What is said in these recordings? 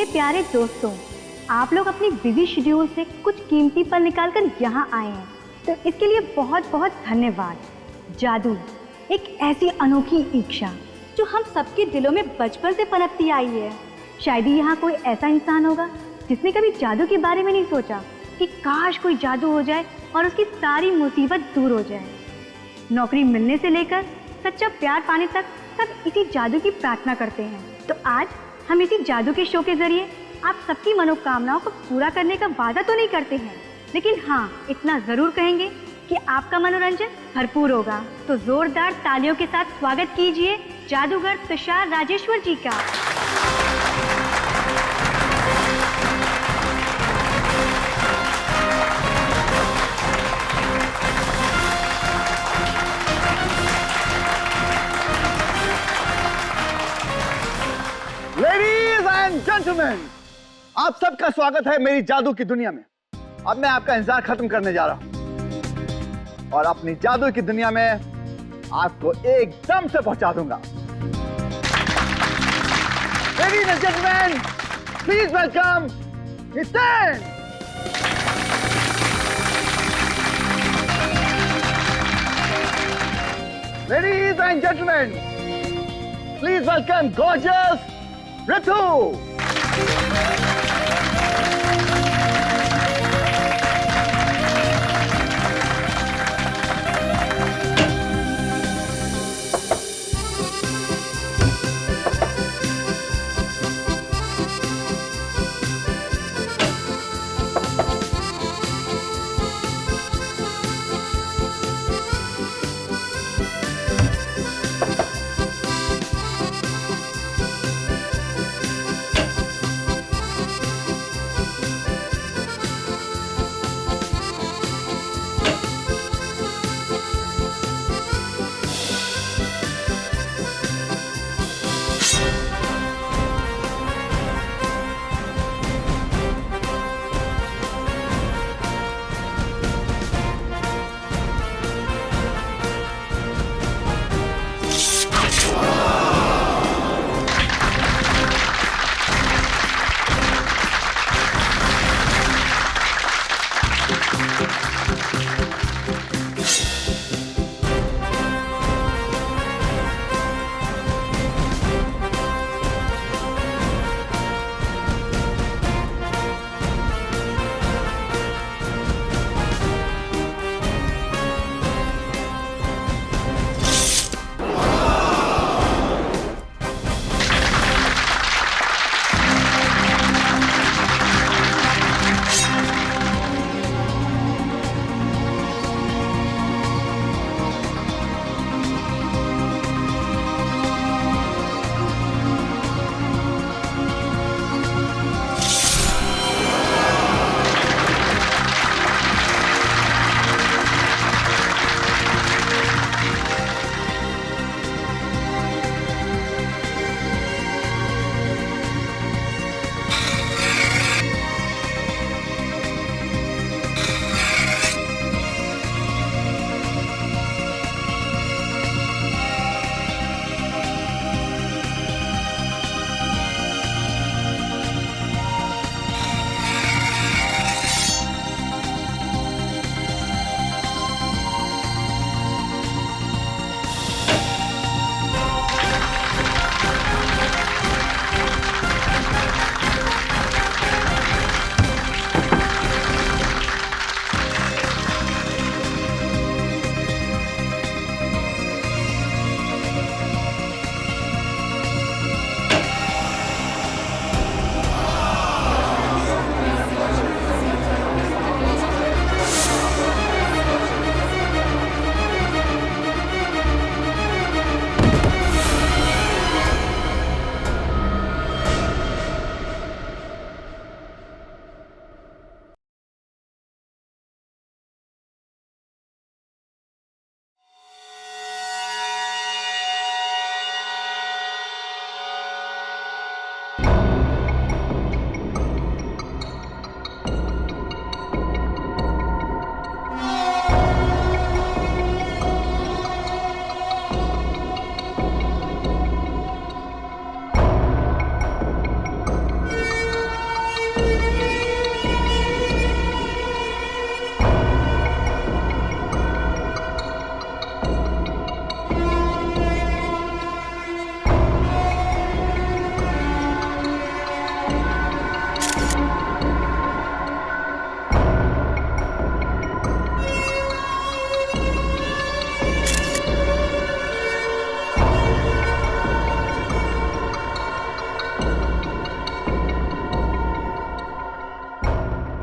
मेरे प्यारे दोस्तों, आप लोग अपनी बिजी शेड्यूल से कुछ कीमती पल निकालकर यहाँ आए हैं, तो इसके लिए बहुत बहुत धन्यवाद। जादू एक ऐसी अनोखी इच्छा जो हम सबके दिलों में बचपन से पनपती आई है। शायद ही यहाँ कोई ऐसा इंसान होगा जिसने कभी जादू के बारे में नहीं सोचा कि काश कोई जादू हो जाए और उसकी सारी मुसीबत दूर हो जाए। नौकरी मिलने से लेकर सच्चा प्यार पाने तक सब इसी जादू की प्रार्थना करते हैं। तो आज हम इसी जादू के शो के जरिए आप सबकी मनोकामनाओं को पूरा करने का वादा तो नहीं करते हैं, लेकिन हाँ इतना जरूर कहेंगे कि आपका मनोरंजन भरपूर होगा। तो जोरदार तालियों के साथ स्वागत कीजिए जादूगर तुषार राजेश्वर जी का। लेडीज एंड जेंटलमैन, आप सबका स्वागत है मेरी जादू की दुनिया में। अब मैं आपका इंतजार खत्म करने जा रहा हूं और अपनी जादू की दुनिया में आपको एकदम से पहुंचा दूंगा। Ladies and gentleman, please welcome Hiten. Ladies and gentleman, please welcome gorgeous Ritu!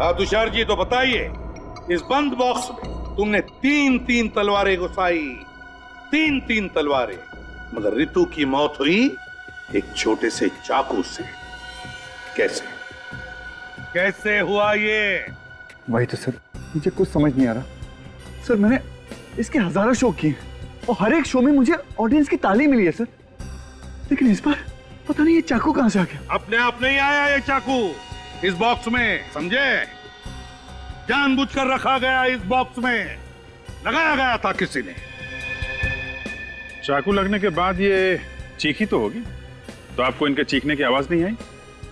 हाँ तुषार जी, तो बताइए, इस बंद बॉक्स में तुमने 3-3 तलवारें घुसाई, 3-3 तलवारें, मगर रितु की मौत हुई एक छोटे से चाकू से। कैसे कैसे हुआ ये? वही तो सर, मुझे कुछ समझ नहीं आ रहा सर। मैंने इसके हजारों शो किए और हर एक शो में मुझे ऑडियंस की ताली मिली है सर, लेकिन इस बार पता नहीं ये चाकू कहां से आ गया। अपने आप नहीं आया ये चाकू इस बॉक्स में, समझे? जानबूझकर रखा गया इस बॉक्स में, लगाया गया था किसी ने। चाकू लगने के बाद ये चीखी तो होगी, तो आपको इनके चीखने की आवाज नहीं आई?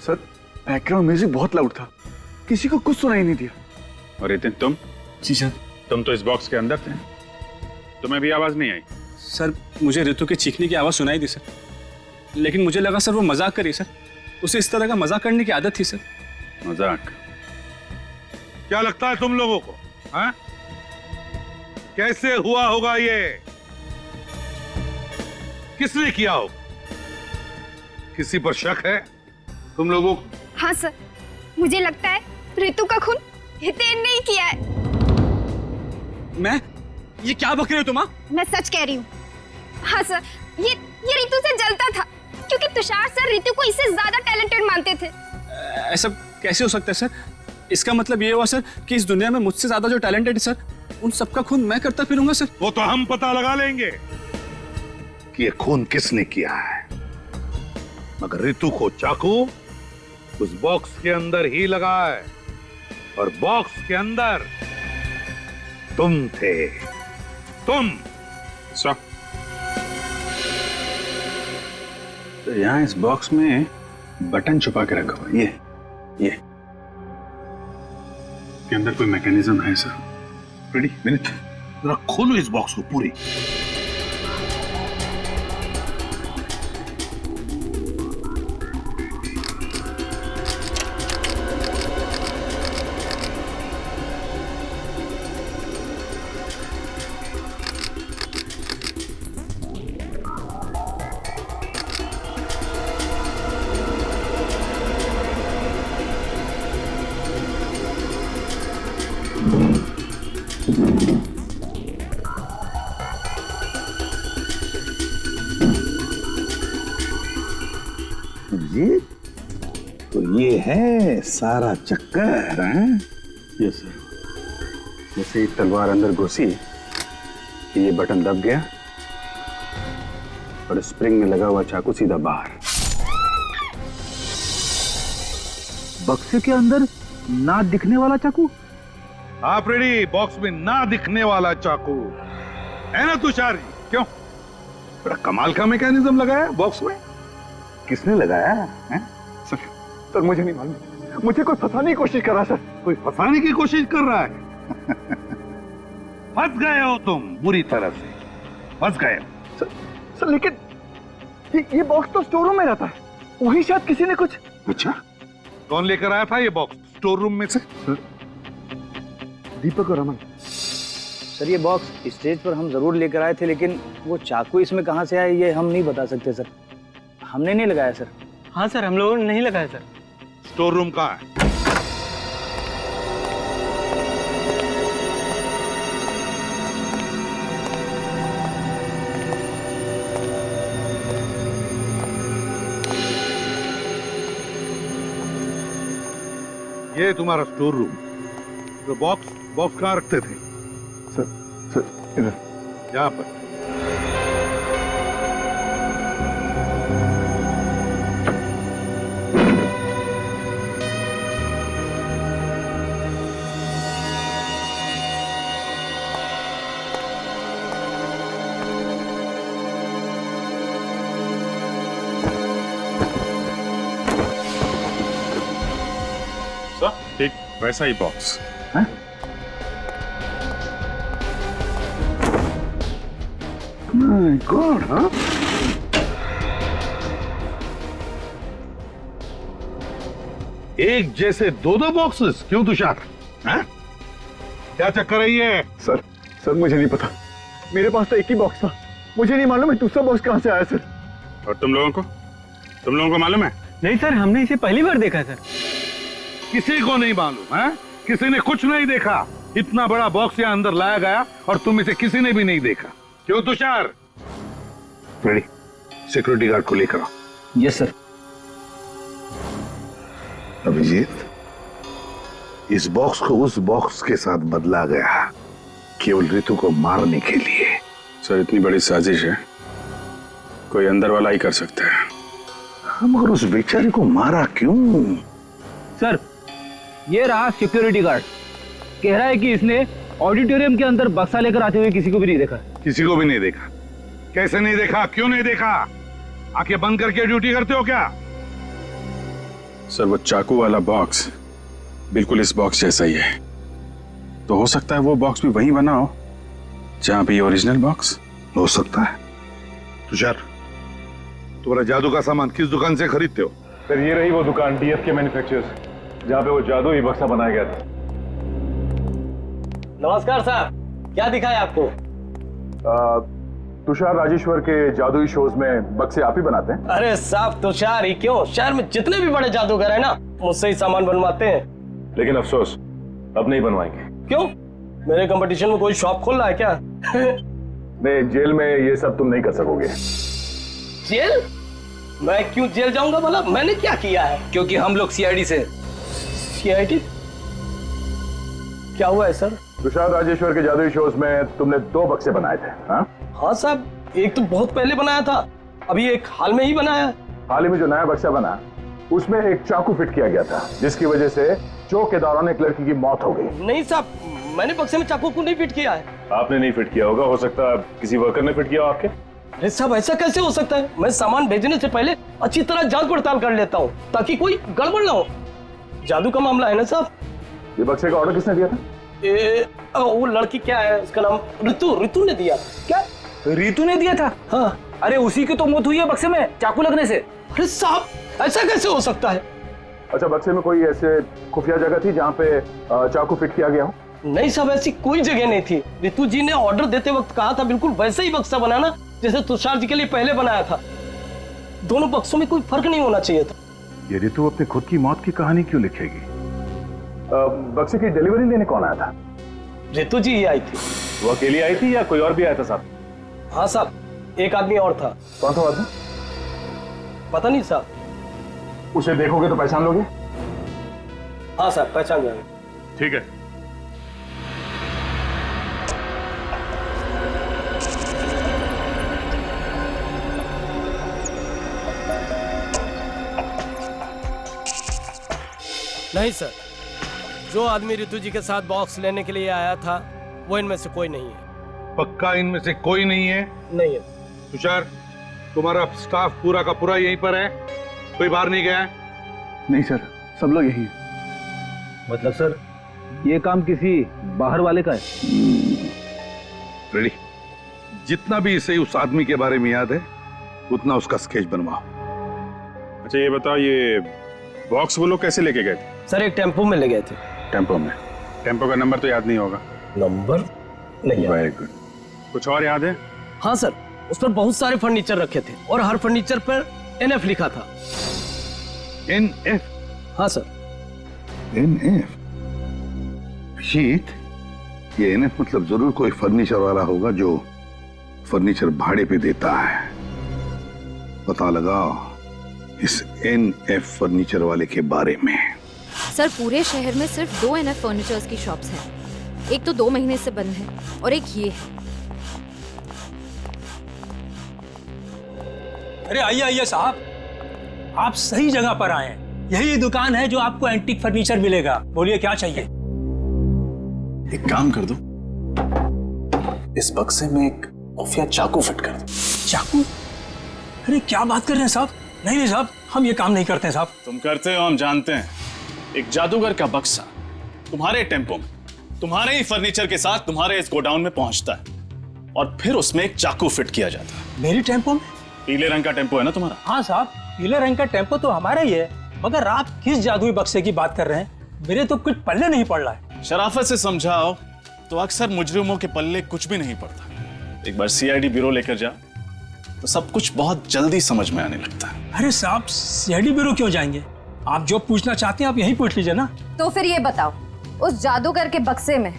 सर बैकग्राउंड म्यूजिक बहुत लाउड था, किसी को कुछ सुनाई नहीं दिया। और रितिन तुम? जी सर। तुम तो इस बॉक्स के अंदर थे, तुम्हें भी आवाज नहीं आई? सर मुझे ऋतु के चीखने की आवाज सुनाई दी सर, लेकिन मुझे लगा सर वो मजाक करी सर, उसे इस तरह का मजाक करने की आदत थी सर। मजाक? क्या लगता है तुम लोगों को, हाँ? कैसे हुआ होगा ये? किसने किया होगा? किसी पर शक है तुम लोगों को? हाँ सर, मुझे लगता है ऋतु का खून हितेन ने ही किया है। मैं? ये क्या बक रहे हो तुम? मैं सच कह रही हूँ। हाँ सर, ये ऋतु से जलता था क्योंकि तुषार सर ऋतु को इससे ज्यादा टैलेंटेड मानते थे। ऐसा कैसे हो सकता है सर? इसका मतलब ये हुआ सर कि इस दुनिया में मुझसे ज्यादा जो टैलेंटेड है सर, उन सबका खून मैं करता फिरूंगा सर। वो तो हम पता लगा लेंगे कि ये खून किसने किया है, मगर ऋतु को चाकू उस बॉक्स के अंदर ही लगा है, और बॉक्स के अंदर तुम थे, तुम। सो तो यहाँ इस बॉक्स में बटन छुपा के रखा हुआ, ये के अंदर कोई मैकेनिज्म है सर? रेडी मिनट, जरा खोलो इस बॉक्स को पूरी। ये तो ये है सारा चक्कर, हैं? Yes sir. जैसे ही तलवार अंदर घुसी कि ये बटन दब गया और स्प्रिंग में लगा हुआ चाकू सीधा बाहर। बक्से के अंदर ना दिखने वाला चाकू? आप रेडी? बॉक्स में ना दिखने वाला चाकू है ना तुषार जी? क्यों? बड़ा कमाल का मैकेनिज्म लगाया बॉक्स में। किसने लगाया है? सर मुझे नहीं मालूम, मुझे कोई फंसाने की कोशिश कर रहा है सर। कोई फंसाने की कोशिश कर रहा है? फंस गए हो तुम, बुरी तरह से फंस गए हो। सर लेकिन ये बॉक्स तो स्टोर रूम में रहता है, वही शायद किसी ने कुछ। अच्छा, कौन लेकर आया था ये बॉक्स स्टोर रूम में से? दीपक और अमन। सर ये बॉक्स स्टेज पर हम जरूर लेकर आए थे, लेकिन वो चाकू इसमें कहाँ से आया ये हम नहीं बता सकते सर। हमने नहीं लगाया सर। हाँ सर, हम लोगों ने नहीं लगाया सर। स्टोर रूम कहाँ है? ये तुम्हारा स्टोर रूम। तो बॉक्स कहाँ रखते थे? सर इधर, यहाँ पर। ठीक वैसा ही बॉक्स। गॉड, हाँ? एक जैसे दो बॉक्सेस क्यों तुषार? हैं? क्या चक्कर है ये? सर मुझे नहीं पता, मेरे पास तो एक ही बॉक्स था, मुझे नहीं मालूम है दूसरा बॉक्स कहाँ से आया सर। और तुम लोगों को मालूम है? नहीं सर, हमने इसे पहली बार देखा सर। किसी को नहीं मालूम है किसी ने कुछ नहीं देखा। इतना बड़ा बॉक्स यहाँ अंदर लाया गया और तुम इसे किसी ने भी नहीं देखा। क्यों तुषार? रेडी, सिक्योरिटी गार्ड को लेकर आओ। Yes sir. अभिजीत, इस बॉक्स को उस बॉक्स के साथ बदला गया केवल ऋतु को मारने के लिए। सर इतनी बड़ी साजिश है, कोई अंदर वाला ही कर सकता है। मगर उस बेचारे को मारा क्यों? सर ये रहा सिक्योरिटी गार्ड, कह रहा है कि इसने ऑडिटोरियम के अंदर बक्सा लेकर आते हुए किसी को भी नहीं देखा। किसी को भी नहीं देखा? कैसे नहीं देखा? क्यों नहीं देखा? आंखें बंद करके ड्यूटी करते हो क्या? सर वो चाकू वाला बॉक्स बिल्कुल इस बॉक्स जैसा ही है, तो हो सकता है वो बॉक्स भी वहीं बना हो जहां पे ये ओरिजिनल बॉक्स हो सकता है। तुषार, तुम्हारा जादू का सामान किस दुकान से खरीदते हो? सर ये रही वो दुकान DFK मैन्युफैक्चरर्स, जहाँ पे वो जादू ही बक्सा बनाया गया था। नमस्कार सर, क्या दिखा है आपको? तुषार राजेश्वर के जादुई शोज में बक्से आप ही बनाते हैं? अरे साहब तुषार ही क्यों, शहर में जितने भी बड़े जादूगर है ना मुझसे ही सामान बनवाते हैं। लेकिन अफसोस अब नहीं बनवाएंगे। क्यों? मेरे कंपटीशन में कोई शॉप खोल रहा है क्या? नहीं, जेल में ये सब तुम नहीं कर सकोगे। जेल? मैं क्यों जेल जाऊंगा भला? मैंने क्या किया है? क्योंकि हम लोग CID से। CID? क्या हुआ है सर? तुषार राजेश्वर के जादुई शोज में तुमने 2 बक्से बनाए थे। हाँ साहब, एक तो बहुत पहले बनाया था, अभी एक हाल में ही बनाया। हाल ही में जो नया बक्सा बना उसमें एक चाकू फिट किया गया था, जिसकी वजह से चौक के दौरान एक लड़की की मौत हो गई। नहीं साहब, मैंने बक्से में चाकू को नहीं फिट किया है। आपने नहीं फिट किया होगा, हो सकता है किसी वर्कर ने फिट किया हो आपके। अरे साहब ऐसा कैसे हो सकता है? मैं सामान भेजने से पहले अच्छी तरह जांच पड़ताल कर लेता हूँ ताकि कोई गड़बड़ ना हो। जादू का मामला है ना साहब। ये बक्से का ऑर्डर किसने दिया था? वो लड़की क्या है उसका नाम? ऋतु ने दिया। क्या ऋतु ने दिया था? हाँ। अरे उसी की तो मौत हुई है बक्से में चाकू लगने से। अरे साहब ऐसा कैसे हो सकता है? अच्छा, बक्से में कोई ऐसे खुफिया जगह थी जहाँ पे चाकू फिट किया गया हो? नहीं साहब, ऐसी कोई जगह नहीं थी। ऋतु जी ने ऑर्डर देते वक्त कहा था बिल्कुल वैसे ही बक्सा बनाना जैसे तुषार जी के लिए पहले बनाया था। दोनों बक्सों में कोई फर्क नहीं होना चाहिए था। ये ऋतु अपने खुद की मौत की कहानी क्यों लिखेगी? बक्से की डिलीवरी लेने कौन आया था? ऋतु जी ही आई थी। वो अकेली आई थी या कोई और भी आया था साहब? हाँ साहब, एक आदमी और था। कौन था आदमी? पता नहीं साहब। उसे देखोगे तो पहचान लोगे? हाँ साहब, पहचान जाएंगे। ठीक है। नहीं सर, जो आदमी ऋतु जी के साथ बॉक्स लेने के लिए आया था वो इनमें से कोई नहीं है। पक्का इनमें से कोई नहीं है? नहीं है। तुषार, तुम्हारा स्टाफ पूरा का पूरा यहीं पर है? कोई बाहर नहीं गया है? नहीं सर, सब लोग यही हैं। मतलब सर ये काम किसी बाहर वाले का है? रेडी, जितना भी इसे उस आदमी के बारे में याद है उतना उसका स्केच बनवाओ। अच्छा ये बताओ, ये बॉक्स वो लोग कैसे लेके गए थे? सर एक टेम्पो में ले गए थे। टेम्पो में? टेम्पो का नंबर तो याद नहीं होगा? नंबर नहीं है। Very good. कुछ और याद है? हाँ सर, उस पर बहुत सारे फर्नीचर रखे थे और हर फर्नीचर पर NF लिखा था। NF? हाँ सर। NF? शीत, ये NF मतलब जरूर कोई फर्नीचर वाला होगा जो फर्नीचर भाड़े पे देता है। पता लगाओ इस NF फर्नीचर वाले के बारे में। सर पूरे शहर में सिर्फ 2 NF फर्नीचर्स की शॉप्स हैं। एक तो 2 महीने से बंद है और एक ये है। अरे आइए आइए साहब, आप सही जगह पर आए हैं। यही दुकान है जो आपको एंटीक फर्नीचर मिलेगा। बोलिए क्या चाहिए? एक काम कर दो, इस बक्से में एक खुफिया चाकू फिट कर दो। चाकू? अरे क्या बात कर रहे हैं साहब? नहीं नहीं साहब, हम ये काम नहीं करते हैं साहब। तुम करते हो, हम जानते हैं। एक जादूगर का बक्सा तुम्हारे टेम्पो में तुम्हारे ही फर्नीचर के साथ तुम्हारे इस गोडाउन में पहुंचता है और फिर उसमें एक चाकू फिट किया जाता है। मेरी टेम्पो में? पीले रंग का टेम्पो है ना तुम्हारा? हाँ साहब, पीले रंग का टेम्पो तो हमारा ही है, मगर आप किस जादुई बक्से की बात कर रहे हैं? मेरे तो कुछ पल्ले नहीं पड़ रहा है। शराफत से समझाओ तो अक्सर मुजरिमों के पल्ले कुछ भी नहीं पड़ता। एक बार CID ब्यूरो लेकर जा तो सब कुछ बहुत जल्दी समझ में आने लगता है। अरे साहब, CID ब्यूरो क्यों जाएंगे? आप जो पूछना चाहते हैं आप यही पूछ लीजिए ना। तो फिर ये बताओ, उस जादूगर के बक्से में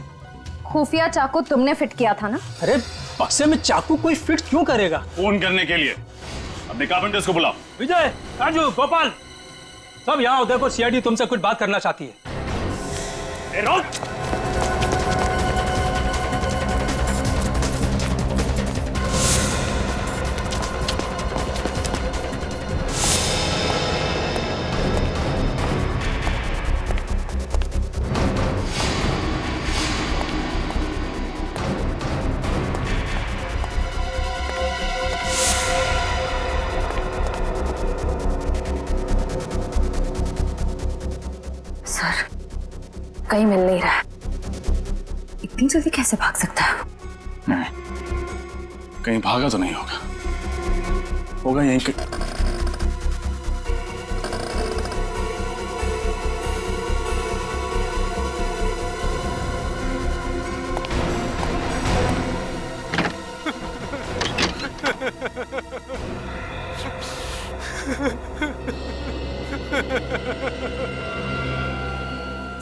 खुफिया चाकू तुमने फिट किया था ना? अरे बक्से में चाकू कोई फिट क्यों करेगा? फोन करने के लिए। अपने कारपेंटर्स को बुलाओ। विजय, राजू, गोपाल, सब यहाँ आओ। देखो सीआईडी तुमसे कुछ बात करना चाहती है। ए, रोक! सर, कहीं मिल नहीं रहा है। इतनी जल्दी कैसे भाग सकता है? नहीं, कहीं भागा तो नहीं होगा। होगा यहीं के।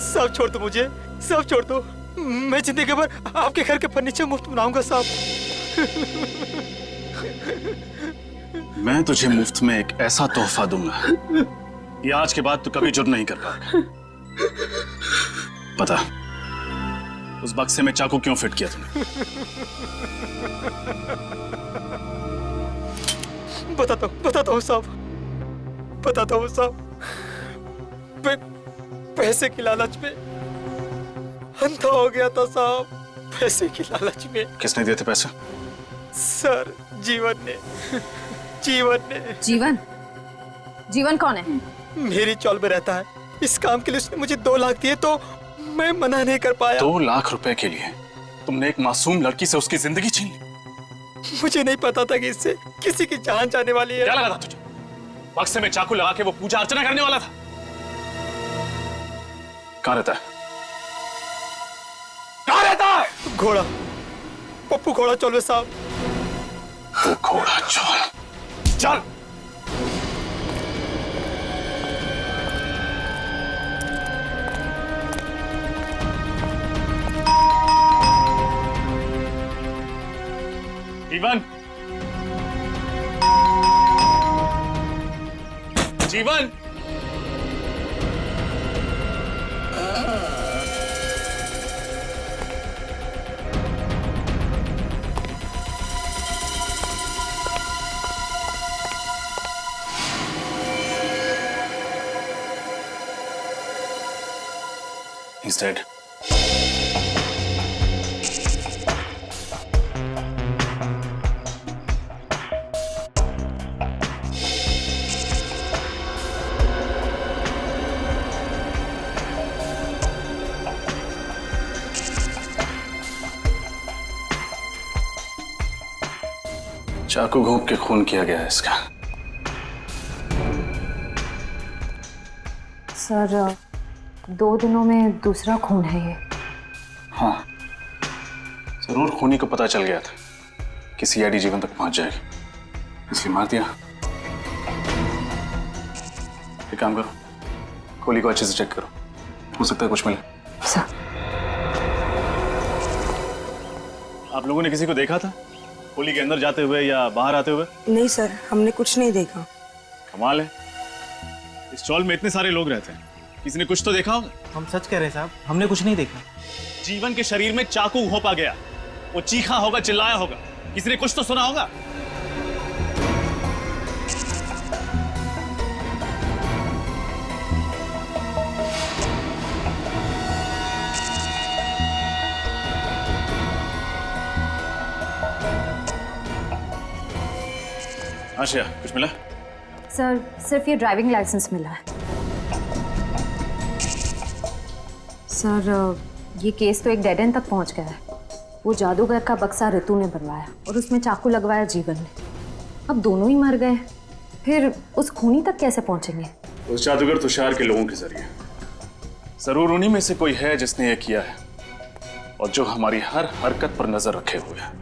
सब छोड़ दो मुझे, सब छोड़ दो। मैं जिंदगी भर आपके घर के फर्नीचर मुफ्त बनाऊंगा साहब। मैं तुझे मुफ्त में एक ऐसा तोहफा दूंगा कि आज के बाद तू कभी जुर्म नहीं कर पाएगा। पता उस बक्से में चाकू क्यों फिट किया तूने? बताता हूँ साहब, बताता हूँ साहब। पैसे की लालच में अंधा हो गया था साहब, पैसे की लालच में। किसने दिए थे पैसे? सर, जीवन ने। जीवन? जीवन कौन है? मेरी चौल में रहता है। इस काम के लिए उसने मुझे 2 लाख दिए तो मैं मना नहीं कर पाया। 2 लाख रुपए के लिए तुमने एक मासूम लड़की से उसकी जिंदगी छीन ली? मुझे नहीं पता था कि इससे किसी की जान जाने वाली है। क्या लगा था तुझे? बक्से में चाकू लगा के वो पूजा अर्चना करने वाला था। कहाँ रहता है? कहाँ रहता है? घोड़ा, पप्पू घोड़ा चौलवे साहब। वो घोड़ा चौल, चल। जीवन, जीवन, he's dead. चाकू घोंप के खून किया गया है इसका। सर, 2 दिनों में दूसरा खून है ये। हाँ, जरूर खूनी को पता चल गया था कि सीआईडी जीवन तक पहुंच जाएगी, इसलिए मार दिया। एक काम करो, खोली को अच्छे से चेक करो, हो सकता है कुछ मिले। सर, आप लोगों ने किसी को देखा था खोली के अंदर जाते हुए या बाहर आते हुए? नहीं सर, हमने कुछ नहीं देखा। कमाल है, इस चौल में इतने सारे लोग रहते हैं, किसी ने कुछ तो देखा होगा। हम सच कह रहे हैं साहब, हमने कुछ नहीं देखा। जीवन के शरीर में चाकू घोंपा गया, वो चीखा होगा, चिल्लाया होगा, किसी ने कुछ तो सुना होगा। आशिया, कुछ मिला? सर, सिर्फ ये ड्राइविंग लाइसेंस मिला है। सर, ये केस तो एक डेड एंड तक पहुंच गया है। वो जादूगर का बक्सा ऋतु ने बनवाया और उसमें चाकू लगवाया जीवन ने। अब दोनों ही मर गए, फिर उस खूनी तक कैसे पहुंचेंगे? उस जादूगर तुषार के लोगों के जरिए। जरूर उन्हीं में से कोई है जिसने ये किया है और जो हमारी हर हरकत पर नजर रखे हुए है।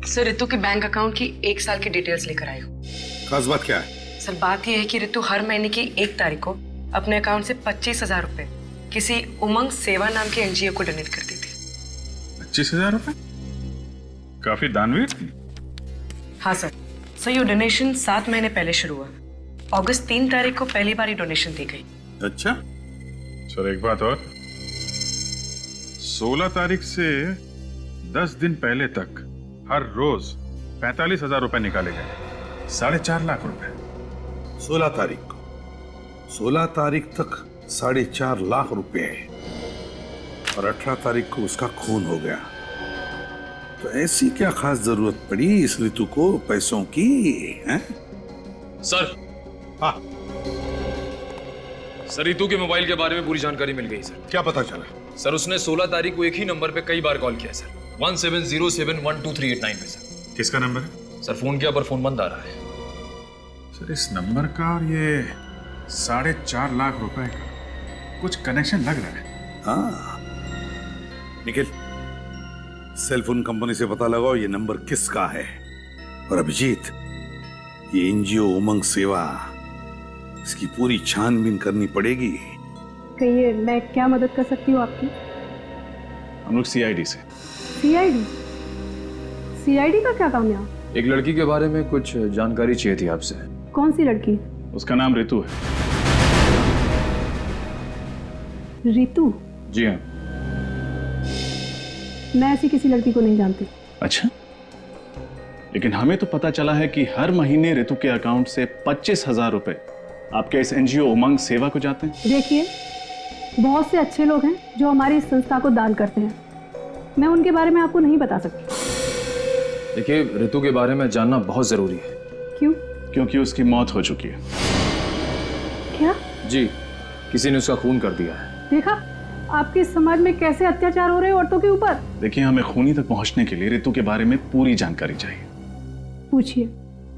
सर रितु के बैंक अकाउंट की 1 साल की डिटेल्स लेकर आई हूँ। खास बात क्या है? सर बात यह है कि रितु हर महीने की 1 तारीख को अपने अकाउंट से 25,000 रुपए किसी उमंग सेवा नाम के एनजीओ को डोनेट करती थी। 25,000 रुपए? काफी दानवीर थी। हाँ सर। सर ये डोनेशन 7 महीने पहले शुरू हुआ। अगस्त 3 तारीख को पहली बार डोनेशन दी गई। अच्छा सर, एक बात और, 16 तारीख से 10 दिन पहले तक हर रोज 45,000 रुपए निकाले गए, 4.5 लाख रुपए। 16 तारीख को 16 तारीख तक 4.5 लाख रुपए और 18 तारीख को उसका खून हो गया। तो ऐसी क्या खास जरूरत पड़ी इस ऋतु को पैसों की, हैं? सर। हाँ सर, ऋतु के मोबाइल के बारे में पूरी जानकारी मिल गई सर। क्या पता चला? सर उसने 16 तारीख को एक ही नंबर पे कई बार कॉल किया सर, 17071238 पे सर। किसका नंबर है? सर फोन किया पर फोन बंद आ रहा है। सर इस नंबर का और ये 4.5 लाख रुपए का कुछ कनेक्शन लग रहा है। हाँ निखिल, सेलफोन कंपनी से पता लगाओ ये नंबर किसका है। और अभिजीत, ये एनजीओ उमंग सेवा, इसकी पूरी छानबीन करनी पड़ेगी। कहिए, मैं क्या मदद कर सकती हूँ आपकी? हम लोग सीआईडी से। सीआईडी? सीआईडी का क्या काम यहाँ? एक लड़की के बारे में कुछ जानकारी चाहिए थी आपसे। कौन सी लड़की? उसका नाम ऋतु है। ऋतु? जी हाँ। मैं ऐसी किसी लड़की को नहीं जानती। अच्छा, लेकिन हमें तो पता चला है कि हर महीने ऋतु के अकाउंट से 25,000 रुपए आपके इस एनजीओ उमंग सेवा को जाते हैं। देखिए, बहुत से अच्छे लोग हैं जो हमारी इस संस्था को दान करते हैं। मैं उनके बारे में आपको नहीं बता सकती। देखिए, ऋतु के बारे में जानना बहुत जरूरी है। क्यों? क्योंकि उसकी मौत हो चुकी है। क्या? जी, किसी ने उसका खून कर दिया है। देखा आपके समाज में कैसे अत्याचार हो रहे हैं औरतों के ऊपर। देखिए, हमें खूनी तक पहुंचने के लिए ऋतु के बारे में पूरी जानकारी चाहिए। पूछिए,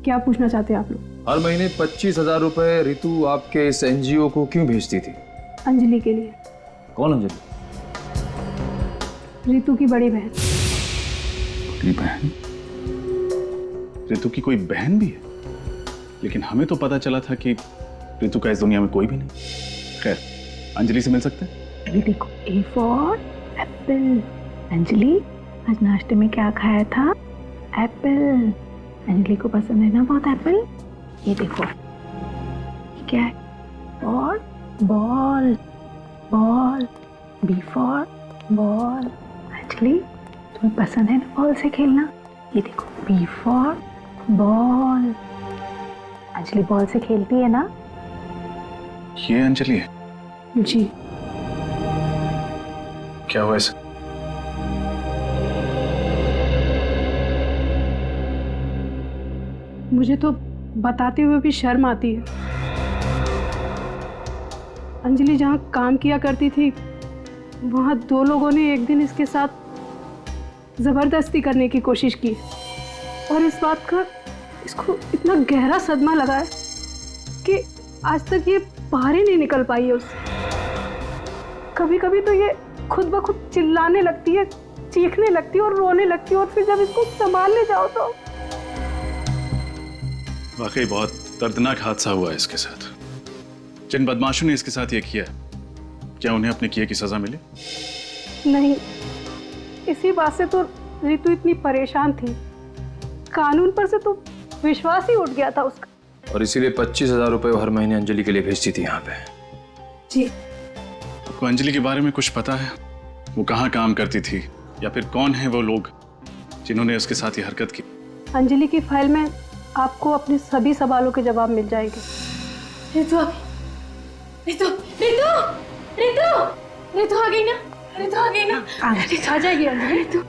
क्या पूछना चाहते हैं आप लोग? हर महीने 25,000 रुपए ऋतु आपके इस एनजीओ को क्यों भेजती थी? अंजलि के लिए। कौन अंजलि? ऋतु की बड़ी बहन। बड़ी बहन? ऋतु की कोई बहन भी है? लेकिन हमें तो पता चला था कि ऋतु का इस दुनिया में कोई भी नहीं। खैर, अंजलि से मिल सकते हैं? ये देखो, ए फॉर एप्पल। अंजलि, आज नाश्ते में क्या खाया था? एप्पल। अंजलि को पसंद है ना बहुत एप्पल। ये देखो, ये क्या है? Ball. Ball. Ball. B for ball. Anjali, तुम्हें पसंद है ना बॉल से खेलना? ये देखो, B for ball. Anjali ball से खेलती है ना? ये अंजलि है? जी। क्या हुआ इसे? मुझे तो बताते हुए भी शर्म आती है। अंजलि जहाँ काम किया करती थी, वहाँ 2 लोगों ने एक दिन इसके साथ जबरदस्ती करने की कोशिश की और इस बात का इसको इतना गहरा सदमा लगा है कि आज तक ये बाहर ही नहीं निकल पाई है उससे। कभी कभी तो ये खुद ब खुद चिल्लाने लगती है, चीखने लगती है और रोने लगती है, और फिर जब इसको संभालने जाओ तो। वाकई बहुत दर्दनाक हादसा हुआ है इसके साथ। जिन बदमाशों ने इसके साथ ये किया, क्या उन्हें अपने किए की सजा मिली? नहीं, इसी बात से तो ऋतु इतनी परेशान थी। कानून पर से तो विश्वास ही उठ गया था उसका। और इसीलिए 25,000 रुपए हर महीने अंजलि के लिए भेजती थी यहाँ पे। जी। आपको अंजलि के बारे में कुछ पता है? वो कहाँ काम करती थी, या फिर कौन है वो लोग जिन्होंने उसके साथ ये हरकत की? अंजलि की फाइल में आपको अपने सभी सवालों के जवाब मिल जाएंगे। रितु रितु रितु रितु रितु आ गई ना? रितु आ गई ना? आ जाएगी अंजलि। रितु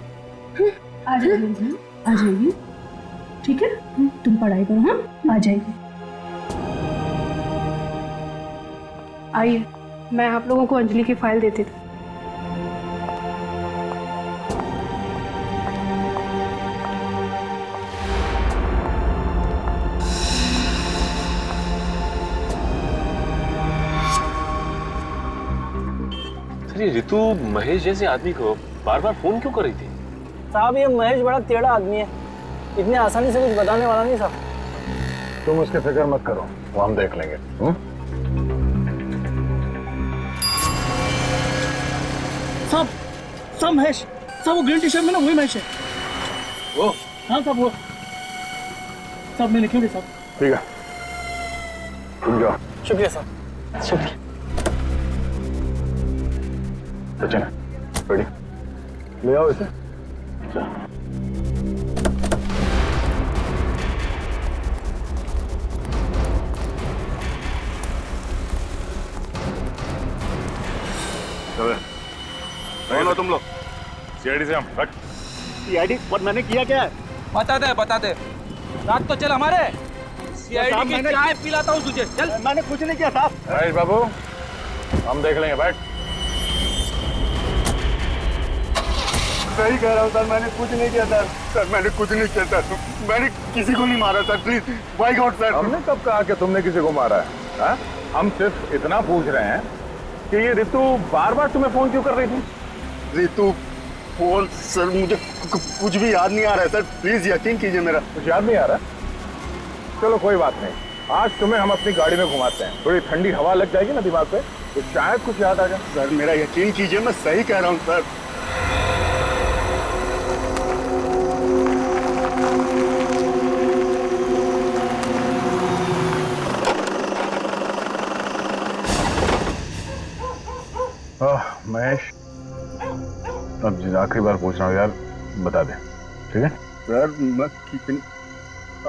आ जाएगी, आ जाएगी। ठीक है, तुम पढ़ाई करो। हाँ, आ जाएगी। आइए, मैं आप लोगों को अंजलि की फाइल देती थी। ये ऋतु महेश जैसे आदमी को बार बार फोन क्यों कर रही थी? साहब, ये महेश बड़ा टेढ़ा आदमी है। इतने आसानी से कुछ बताने वाला नहीं साहब। तुम उसकी फिक्र मत करो, वो हम देख लेंगे। सब महेश, सब वो ग्रीन टी शर्ट में ना वही महेश है। वो? हाँ साहब वो। सब मैं लिखेंगे साहब। ठीक है, तुम जाओ। शुक्रिया साहब, शुक्रिया। सचिन, रेडी? ले आओ इसे। कौन हो तुम लोग? सीआईडी से हम रख। सीआईडी? और मैंने किया क्या है? बता दे। रात तो चल हमारे। सीआईडी की चाय पिलाता हूँ तुझे। चल। मैंने कुछ नहीं किया साहब। महेश बाबू, हम देख लेंगे, बैठ। सही कह रहा हूँ सर, मैंने कुछ नहीं किया सर। सर मैंने कुछ नहीं किया सर, मैंने किसी को नहीं मारा sir, please by God sir. हमने कब कहा कि तुमने किसी को मारा है? हा? हम सिर्फ इतना पूछ रहे हैं कि ये रितु बार बार तुम्हें फोन क्यों कर रही थी? रितु फोन? सर मुझे कुछ भी याद नहीं आ रहा है सर, प्लीज यकीन कीजिए मेरा। कुछ याद नहीं आ रहा? चलो कोई बात नहीं, आज तुम्हें हम अपनी गाड़ी में घुमाते हैं, थोड़ी ठंडी हवा लग जाएगी ना दिमाग पे, तो शायद कुछ याद आ जाए। सर मेरा यकीन कीजिए, मैं सही कह रहा हूँ सर। महेश, अब आखिरी बार पूछ रहा हूँ यार, बता दे, ठीक है? सर मैं कितनी,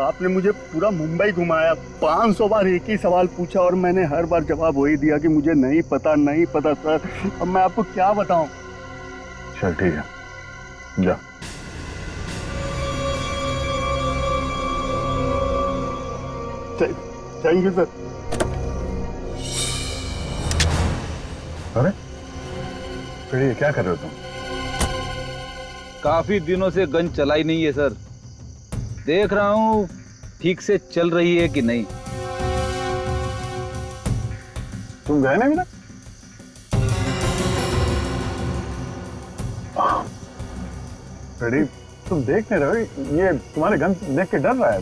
आपने मुझे पूरा मुंबई घुमाया, 500 बार एक ही सवाल पूछा और मैंने हर बार जवाब वही दिया कि मुझे नहीं पता सर। अब मैं आपको क्या बताऊं? चल ठीक है, जा। Thank you sir. अरे फिर ये क्या कर रहे हो तुम? काफी दिनों से गन चलाई नहीं है सर, देख रहा हूँ ठीक से चल रही है कि नहीं। तुम गए नहीं ना? रेडी, तुम देख नहीं रहे हो? ये तुम्हारे गन देख के डर रहा है।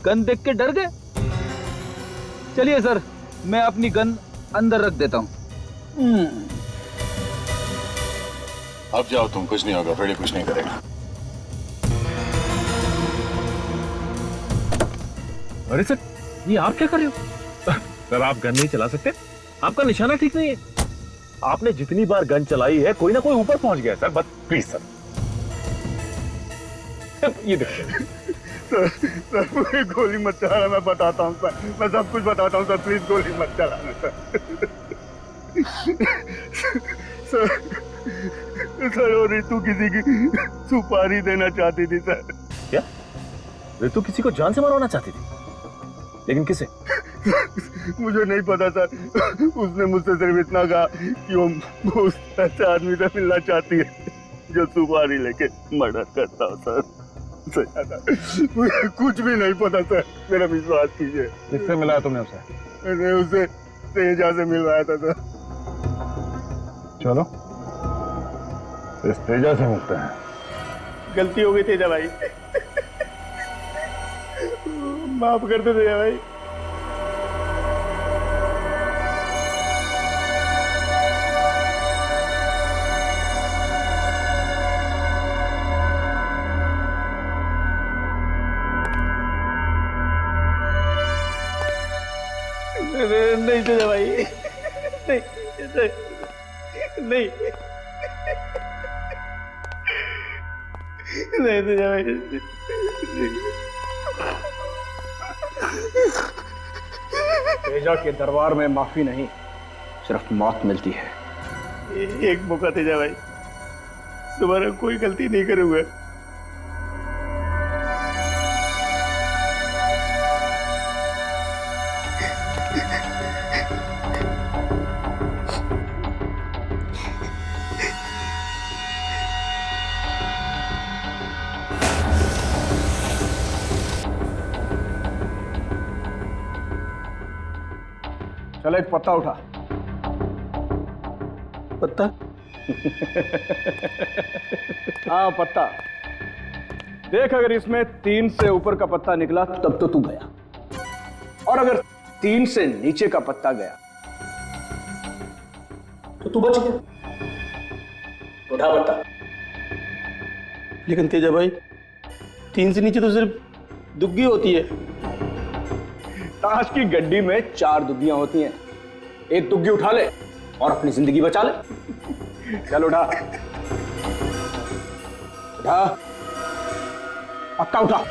गन देख के डर गए? चलिए सर, मैं अपनी गन अंदर रख देता हूँ। अब जाओ तुम, कुछ नहीं होगा, फ्रेडी कुछ नहीं करेगा। अरे सर, ये आप क्या कर रहे हो? सर आप गन नहीं चला सकते, आपका निशाना ठीक नहीं है। आपने जितनी बार गन चलाई है, कोई ना कोई ऊपर पहुंच गया सर, बस प्लीज सर। ये देखिए सर मुझे गोली मत चलाना, मैं बताता हूँ सर, मैं सब कुछ बताता हूँ सर, प्लीज गोली मत चलाना सर। सर वो रितु किसी की सुपारी देना चाहती थी सर। क्या? रितु किसी को जान से मारवाना चाहती थी? लेकिन किसे? मुझे नहीं पता सर, उसने मुझसे सिर्फ इतना कहा कि वो उस ऐसे आदमी से मिलना चाहती है जो सुपारी लेके मर्डर करता हो सर। मुझे कुछ भी नहीं पता सर, मेरा विश्वास कीजिए। किससे मिलाया तुमने उसे? मैंने उसे तेजा से मिलवाया था सर। चलो इस तेजा से मिलते हैं। गलती हो गई तेजा भाई, माफ कर दो तेजा भाई। नहीं तेजा भाई, नहीं नहीं नहीं तेजा भाई। तेजा के दरबार में माफी नहीं, सिर्फ मौत मिलती है। एक मौका तेजा भाई, दोबारा कोई गलती नहीं करूंगा। चल एक पत्ता उठा। पत्ता? हाँ पत्ता देख, अगर इसमें 3 से ऊपर का पत्ता निकला तब तो तू गया, और अगर 3 से नीचे का पत्ता गया तो तू बच गया। उठा पत्ता। लेकिन तेजा भाई 3 से नीचे तो सिर्फ दुग्गी होती है। ताश की गड्डी में 4 दुग्गियां होती हैं, एक दुग्गी उठा ले और अपनी जिंदगी बचा ले। चल उठा उठा, पक्का उठा।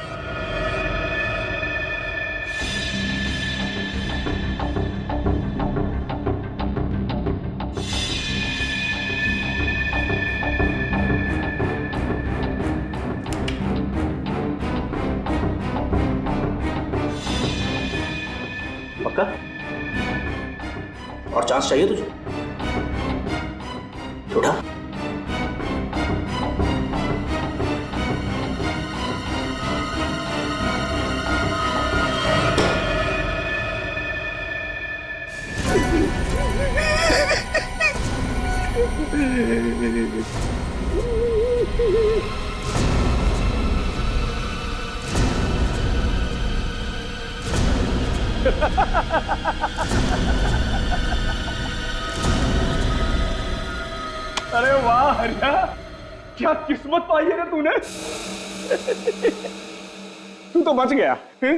पक्का? और चांस चाहिए तुझे? उठा। अरे वाह हरिया, क्या किस्मत पाई है ना तूने। तू तो बच गया है?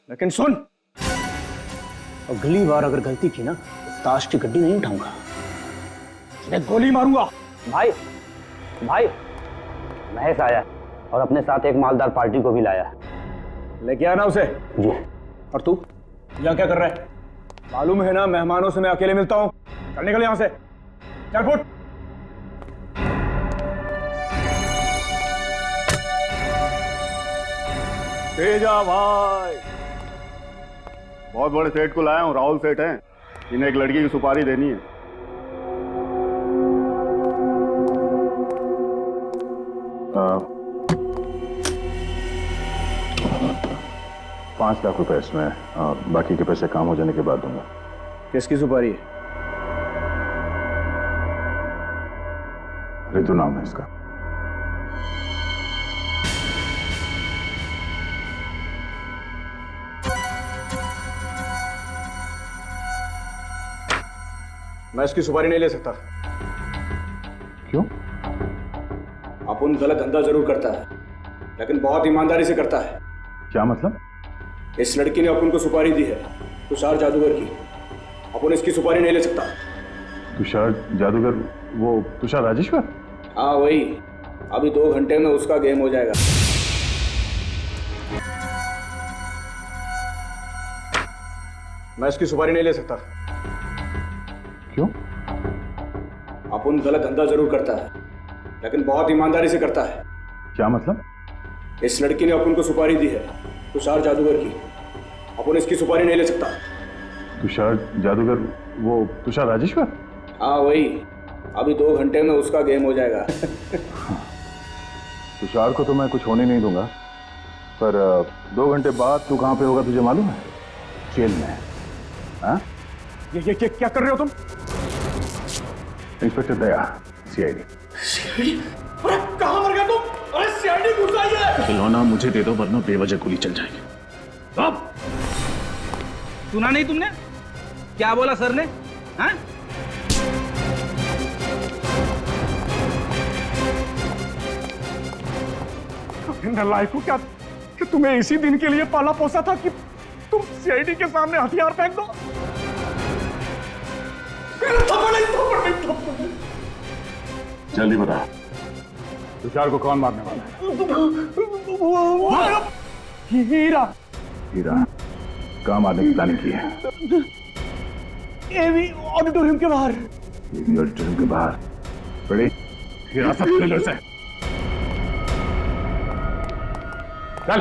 लेकिन सुन, अगली बार अगर गलती की ना तो ताश की गड्डी नहीं उठाऊंगा, मैं गोली मारूंगा। भाई भाई महेश आया और अपने साथ एक मालदार पार्टी को भी लाया। लेके आना उसे। जी। और तू यहाँ क्या कर रहा है? मालूम है ना मेहमानों से मैं अकेले मिलता हूँ। चल निकल यहाँ से, चल फुट। तेजा भाई, बहुत बड़े सेठ को लाया हूँ, राहुल सेठ हैं, इन्हें एक लड़की की सुपारी देनी है। ₹5 लाख इसमें, बाकी के पैसे काम हो जाने के बाद दूंगा। किसकी सुपारी है? रितु नाम है इसका। मैं इसकी सुपारी नहीं ले सकता। क्यों? अपुन गलत धंधा जरूर करता है, लेकिन बहुत ईमानदारी से करता है। क्या मतलब? इस लड़की ने अपुन को सुपारी दी है, तुषार जादूगर की। अपुन इसकी सुपारी नहीं ले सकता। तुषार जादूगर? वो तुषार राजेश्वर? हाँ वही। अभी 2 घंटे में उसका गेम हो जाएगा। मैं इसकी सुपारी नहीं ले सकता। क्यों? अपुन गलत धंधा जरूर करता है, लेकिन बहुत ईमानदारी से करता है। क्या मतलब? इस लड़की ने अपुन को सुपारी दी है, तुषार जादूगर की। अपुन इसकी सुपारी नहीं ले सकता। तुषार जादूगर? वो तुषार राजेश्वर? हाँ वही। अभी 2 घंटे में उसका गेम हो जाएगा। तुषार को तो मैं कुछ होने नहीं दूंगा, पर 2 घंटे बाद तू कहाँ पे होगा तुझे मालूम है? जेल में। हाँ? ये क्या कर रहे हो तुम? इंस्पेक्टर दया, सीआईडी। सीआईडी? अरे कहाँ मर गया तुम? अरे सीआईडी घुस आई है। खिलौना मुझे दे दो वरना बेवजह गोली चल जाएगी। अब सुना नहीं तुमने क्या बोला सर ने? हाँ? नालायकों, क्या कि तुम्हें इसी दिन के लिए पाला पोसा था कि तुम सीआईडी के सामने हथियार फेंक दो? जल्दी बता, तुषार को कौन मारने वाला है? हीरा। हीरा कहाँ मारने की प्लानिंग की है? एवी ऑडिटोरियम के बाहर। एवी ऑडिटोरियम के बाहर? बड़ी हिरासत ले लो इसे। चल।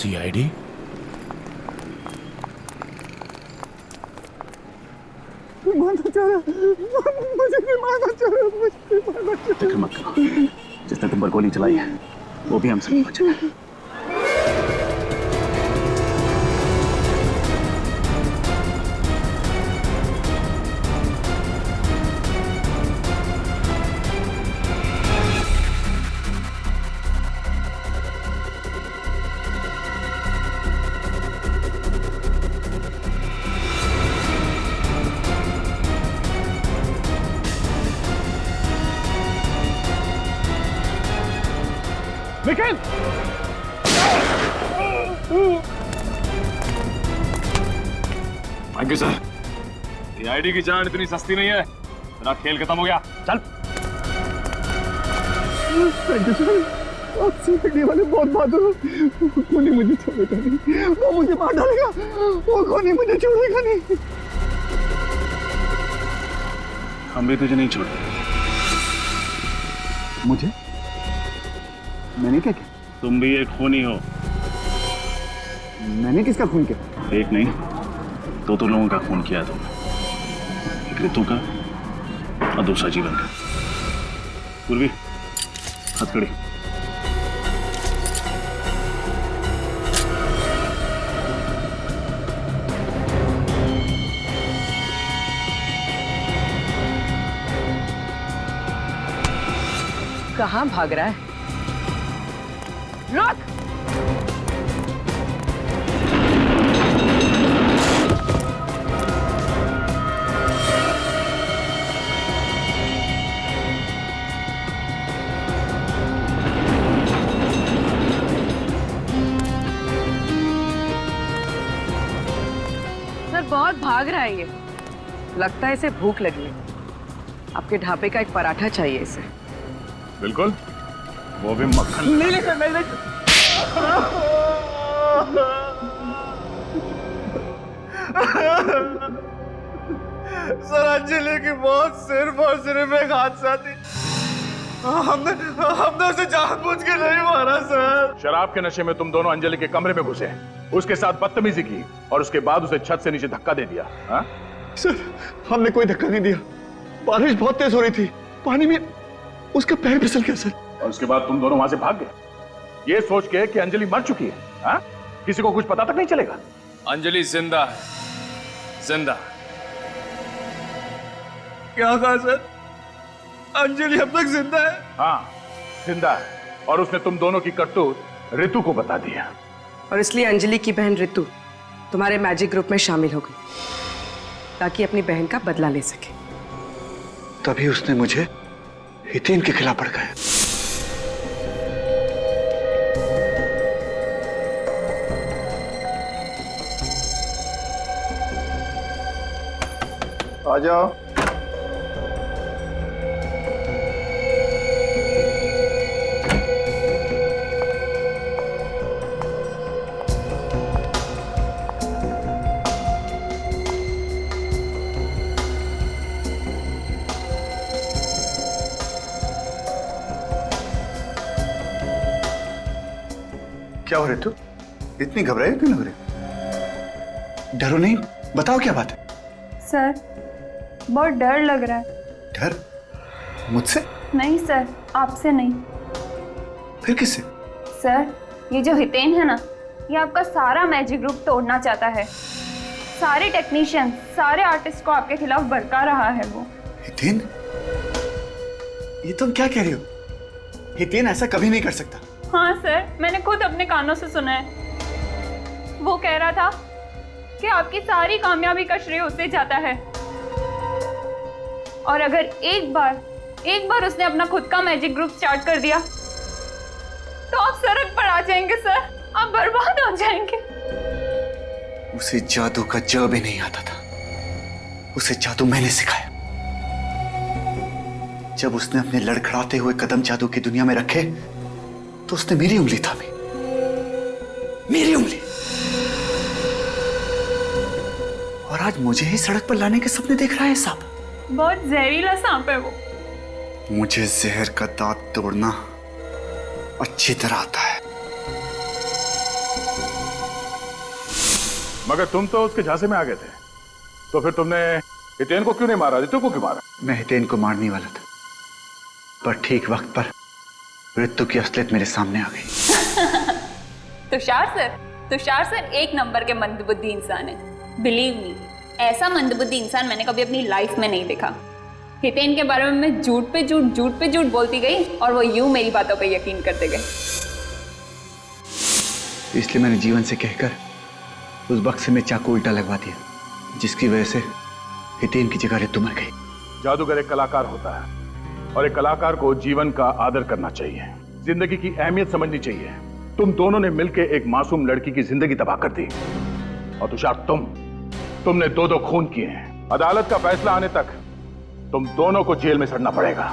सीआईडी? फिक्र मत करो, जिसने तुम पर गोली चलाई है वो भी हमसे नहीं बचा। Nikhil! Thank you sir. CID की जान इतनी सस्ती नहीं है। तेरा खेल खत्म हो गया, चल। थैंक यू सर, आप सीआईडी वाले बहुत बहादुर हो। वो खूनी मुझे छोड़ेगा नहीं, वो मुझे मार डालेगा। वो खूनी मुझे छोड़ेगा नहीं। हम भी तुझे नहीं छोड़ते। मुझे? मैंने क्या किया? तुम भी एक खूनी हो। मैंने किसका खून किया? एक नहीं, दो लोगों का खून किया तुमने। एक ऋतु का और दूसरा जीवन का। पूर्वी, हथकड़ी। कहाँ भाग रहा है? रुक! सर बहुत भाग रहा है ये। लगता है इसे भूख लगी है। आपके ढाबे का एक पराठा चाहिए इसे। बिल्कुल, वो भी मक्खन। नहीं सर, नहीं। सर अंजलि की मौत सिर्फ और सिर्फ एक हादसा थी। हमने उसे जानबूझ के नहीं मारा सर। शराब के नशे में तुम दोनों अंजलि के कमरे में घुसे, उसके साथ बदतमीजी की और उसके बाद उसे छत से नीचे धक्का दे दिया। हाँ? सर हमने कोई धक्का नहीं दिया। बारिश बहुत तेज हो रही थी, पानी में उसका पैर फिसल गया सर। और उसके बाद तुम दोनों वहां से भाग गए, ये सोच के कि अंजलि मर चुकी है। हाँ? किसी को कुछ पता तक नहीं चलेगा। अंजलि जिंदा है, जिंदा। क्या कहा सर? अंजलि अब तक जिंदा है? हाँ, जिंदा है। और उसने तुम दोनों की करतूत ऋतु को बता दिया। और इसलिए अंजलि की बहन ऋतु तुम्हारे मैजिक ग्रुप में शामिल हो गई ताकि अपनी बहन का बदला ले सके। तभी उसने मुझे हितेन के खिलाफ भड़काया। आ जाओ। क्या हो ऋतु? इतनी घबराई क्यों लग रही? डरो नहीं, बताओ क्या बात है? सर बहुत डर लग रहा है। डर? मुझसे? नहीं सर, आपसे नहीं। फिर किससे? सर ये जो हितेन है ना, ये आपका सारा मैजिक ग्रुप तोड़ना चाहता है। सारे टेक्नीशियन, सारे आर्टिस्ट को आपके खिलाफ भड़का रहा है वो। हितेन? ये तुम क्या कह रही हो? हितेन ऐसा कभी नहीं कर सकता। हाँ सर, मैंने खुद अपने कानों से सुना है। वो कह रहा था कि आपकी सारी कामयाबी का श्रेय उसे जाता है। और अगर एक बार उसने अपना खुद का मैजिक ग्रुप स्टार्ट कर दिया तो आप सड़क पर आ जाएंगे सर, आप बर्बाद हो जाएंगे। उसे जादू का ज भी नहीं आता था। उसे जादू मैंने सिखाया। जब उसने अपने लड़खड़ाते हुए कदम जादू की दुनिया में रखे तो उसने मेरी उंगली थामी, मेरी उंगली। और आज मुझे ही सड़क पर लाने के सपने देख रहा है सांप। बहुत जहरीला सांप है वो। मुझे जहर का दांत तोड़ना अच्छी तरह आता है। मगर तुम तो उसके झांसे में आ गए थे, तो फिर तुमने हितेन को क्यों नहीं मारा, रितु को क्यों मारा? मैं हितेन को मारने वाला था, पर ठीक वक्त पर रितु की असलियत मेरे सामने आ गई। तुषार सर एक नंबर के मंदबुद्धि इंसान है। बिलीव मी, ऐसा मंदबुद्धि इंसान मैंने कभी अपनी लाइफ में नहीं देखा। हितेन के बारे में मैं झूठ पे झूठ बोलती गई और वो यूं मेरी बातों पे यकीन करते गए। इसलिए मैंने जीवन से कहकर उस बक्से में चाकू उल्टा लगवा दिया, जिसकी वजह से हितेन की जगह रितु मर गई। जादूगर एक कलाकार होता है और एक कलाकार को जीवन का आदर करना चाहिए, जिंदगी की अहमियत समझनी चाहिए। तुम दोनों ने मिलकर एक मासूम लड़की की जिंदगी तबाह कर दी। और तुषार, तुमने दो खून किए हैं। अदालत का फैसला आने तक तुम दोनों को जेल में सड़ना पड़ेगा।